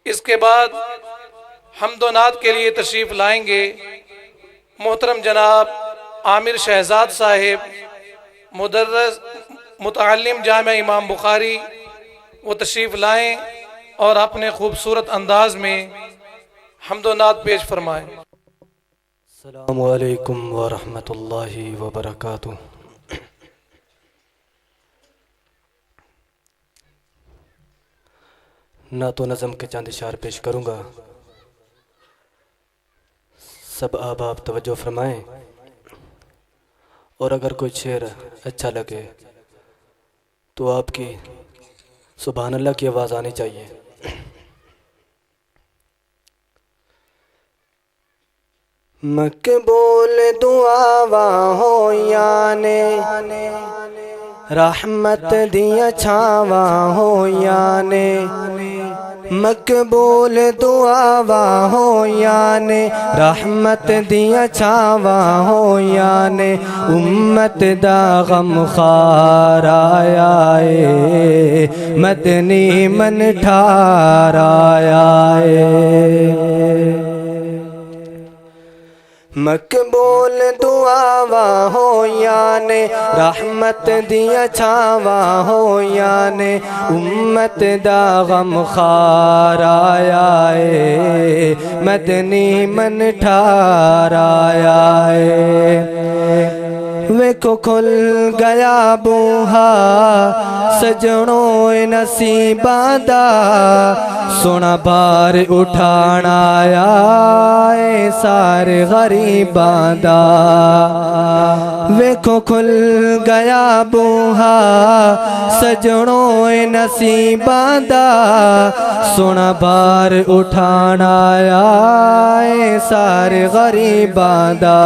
اس کے بعد حمد و نعت کے لیے تشریف لائیں گے محترم جناب عامر شہزاد صاحب، مدرس متعلم جامعہ امام بخاری، وہ تشریف لائیں اور اپنے خوبصورت انداز میں حمد و نعت پیش فرمائیں۔ السلام علیکم ورحمۃ اللہ وبرکاتہ۔ نعت و نظم کے چند اشعار پیش کروں گا، سب احباب توجہ فرمائیں، اور اگر کوئی شعر اچھا لگے تو آپ کی سبحان اللہ کی آواز آنی چاہیے۔ مقبول دعا ہو یانے رحمت دیا چھاوا ہو یانے، مقبول دعا ہو یانے رحمت دیا چھاوا ہو یانے، امت دا غم خار آیا ہے مدنی من ٹھار آیا ہے۔ مقبول دعا ہو یانے رحمت دیا چھاوا ہو یانے، امت دا غم خار آیا ہے مدنی من ٹھار آیا ہے۔ ویکھو کھل گیا بوہا سجنوں نصیباں دا، سونا بار اٹھانا آیا ہے سارے غریباں دا۔ ویکھو کھل گیا بوہا سجنوں نصیباں دا، سونا بار اٹھانا آیا ہے سارے غریباں دا۔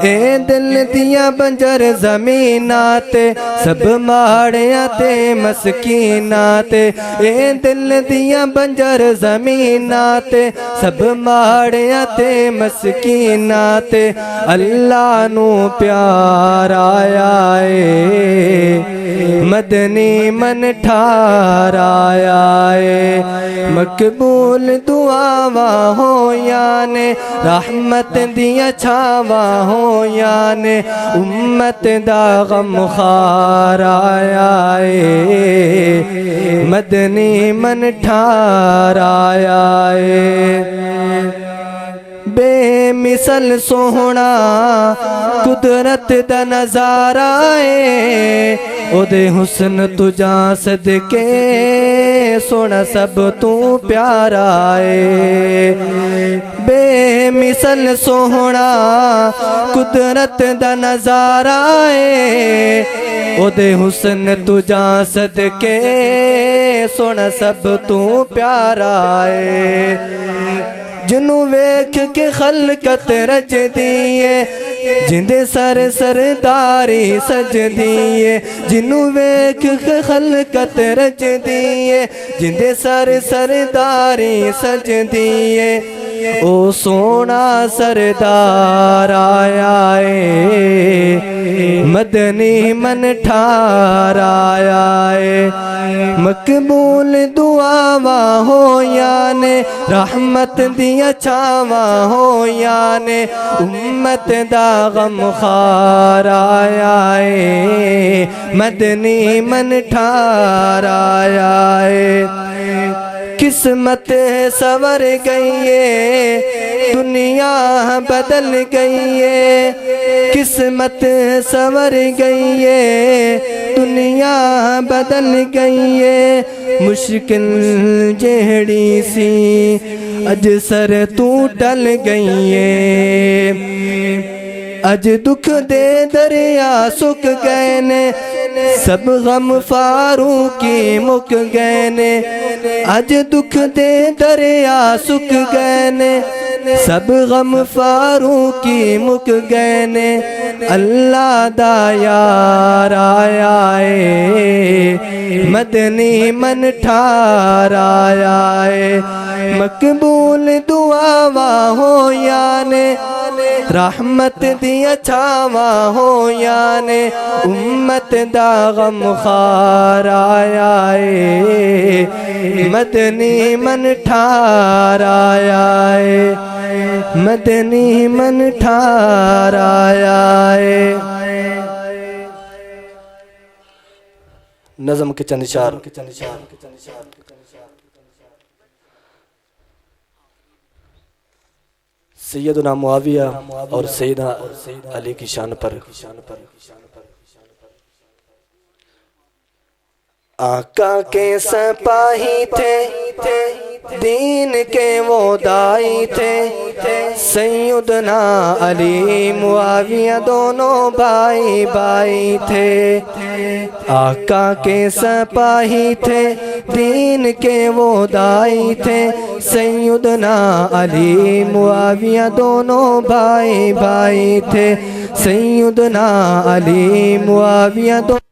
اے دل دیا بنجر زمینات سب ماڑیاں تے مسکینات، اے دل دیا بنجر زمینات سب ماڑیاں تے مسکینات، اللہ نو پیار آیا ہے مدنی من ٹھار آیا ہے۔ مقبول دعا ہو یانے رحمت دیا چھاوا ہو یانے، امت دا غم خار آیا ہے مدنی من ٹھار آیا ہے۔ بے مثل سوہنا قدرت دا نظارہ ہے، او دے حسن تجھاں صدقے سونا سب تو پیارا ہے۔ بے مثل سوہنا قدرت دا نظارہ ہے، او دے حسن تجھاں صدقے سونا سب تو پیارا ہے۔ جنوں ویکھ کے خلقت رج دیئے جندے سر سرداری سج دیئے، جنوں ویکھ کے خلقت رج دیئے جندے سر سرداری سج دیئے، او سونا سردار آیا ہے مدنی من ٹھار آیا ہے۔ مقبول دعا ہو یانے رحمت دیا چھاوا ہو یانے، امت دا غم خار آیا ہے مدنی من ٹھار آیا ہے۔ قسمت سور گئی ہے دنیا بدل گئی ہے، قسمت سور گئی ہے دنیا بدل گئی ہے، مشکل جہڑی سی اج سر تو ٹل گئی ہے، اج دکھ دے دریا سک گئے نے سب غم فاروقی مک گئے نے، اج دکھ دے دریا سک گئے نے سب غم فاروقی مک گئے نے، اللہ دا یار آیا ہے مدنی من ٹھار آیا ہے۔ مقبول دعا ہو یانے رحمت دیا چھاوا ہو یانے امت دا غم خار آیا ہے مدنی من ٹھار آیا ہے مدنی من ٹھار آیا ہے نظم کے چند اشعار سیدنا معاویہ اور سیدنا علی کی شان پر آقا کے سپاہی تھے دین کے وہ دائی تھے سیدنا علی معاویہ دونوں بھائی بھائی تھے آقا کے سپاہی تھے دین کے وہ دائی تھے سیدنا علی معاویہ دونوں بھائی بھائی تھے سیدنا علی معاویہ دونوں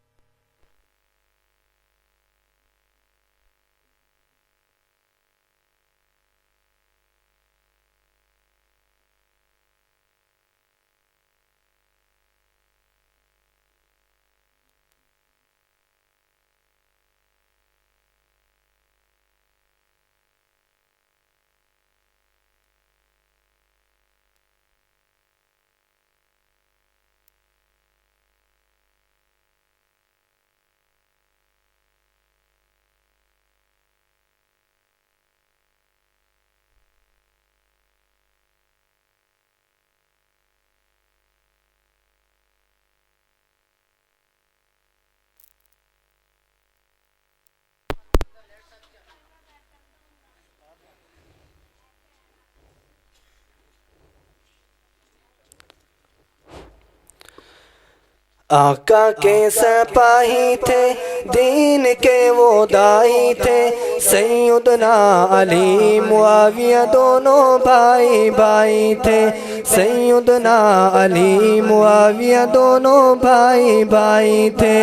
آقا کے سپاہی تھے دین کے وہ دائی تھے سیدنا علی معاویہ دونوں بھائی بھائی تھے سیدنا علی معاویہ دونوں بھائی بھائی تھے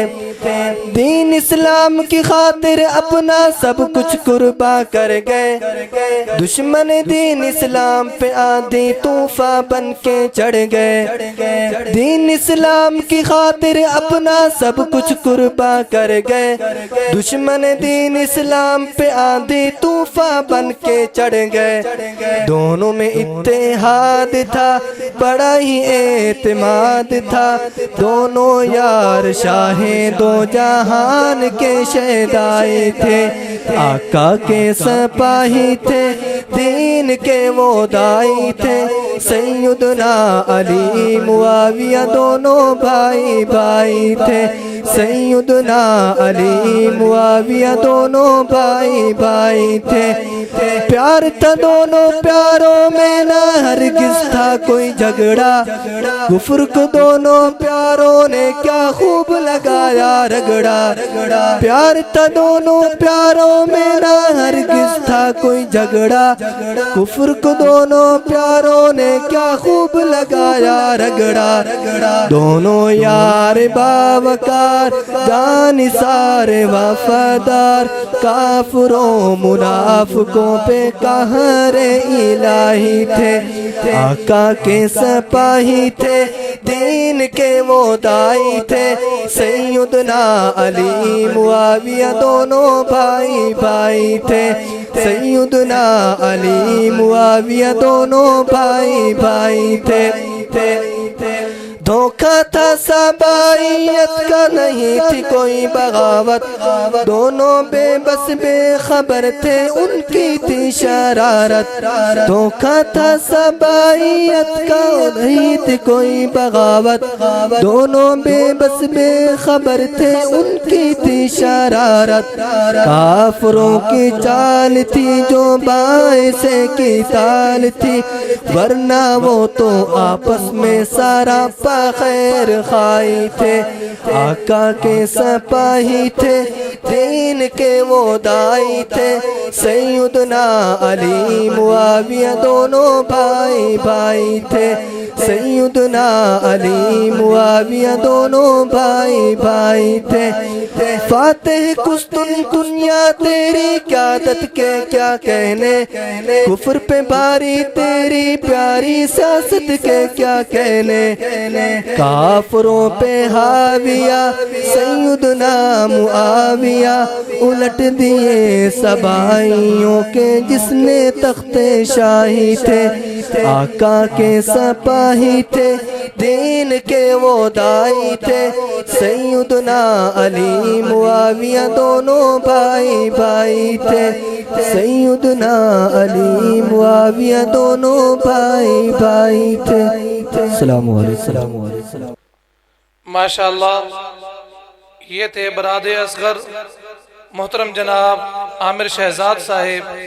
دین اسلام کی خاطر اپنا سب کچھ قربا کر گئے دشمن دین اسلام پہ آندھی طوفان بن کے چڑھ گئے دین اسلام کی خاطر اپنا سب کچھ قربا کر گئے دشمن دین اسلام پہ آندھی طوفان بن کے چڑھ گئے دونوں میں اتحاد تھا بڑا ہی اعتماد تھا دونوں یار شاہیں دو جہان کے شہدائی تھے آقا کے سپاہی تھے دین کے وہ دائی تھے سیدنا علی معاویہ دونوں بھائی بھائی تھے سیدنا علی معاویہ دونوں بھائی بھائی تھے پیار تھا دونوں پیاروں میں نہ ہرگز تھا کوئی جھگڑا کفر کو دونوں پیاروں نے کیا خوب لگایا رگڑا پیار تھا دونوں پیاروں میں نہ ہرگز تھا کوئی جھگڑا کفر کو دونوں پیاروں نے کیا خوب لگایا رگڑا دونوں یار باوقار جانثار وفادار کافروں منافقوں پہ قہر الہی تھے آقا کے سپاہی تھے دین کے وہ دائی تھے سیدنا علی معاویہ دونوں بھائی بھائی تھے سیدنا علی معاویہ دونوں بھائی بھائی تھے دھوکہ تھا سبائیت کا نہیں تھی کوئی بغاوت دونوں بے بس بے خبر تھے ان کی تھی شرارت دھوکہ تھا سبائیت کا نہیں تھی کوئی بغاوت دونوں بے بس بے خبر تھے ان کی تھی شرارت کافروں کی چال تھی جو باعث کی تال تھی ورنہ وہ تو آپس میں سارا خیر خائی تھے آقا کے سپاہی تھے دین کے وہ دائی تھے سیدنا علی معاویہ دونوں بھائی بھائی تھے سیدنا علی معاویہ دونوں بھائی بھائی تھے فاتح قسطنطنیہ تیری قیادت کے کیا کہنے کفر پہ باری تیری پیاری سیاست کے کیا کہنے کافروں پہ حاویہ سیدنا معاویہ الٹ دیے سبائیوں کے جس نے تخت شاہی تھے آقا کے سپاہی تھے دین کے وہ دائی تھے سیدنا علی معاویہ دونوں بھائی بھائی تھے سیدنا علی معاویہ دونوں بھائی بھائی تھے السلام علیکم ماشاءاللہ یہ تھے برادر اصغر محترم جناب عامر شہزاد صاحب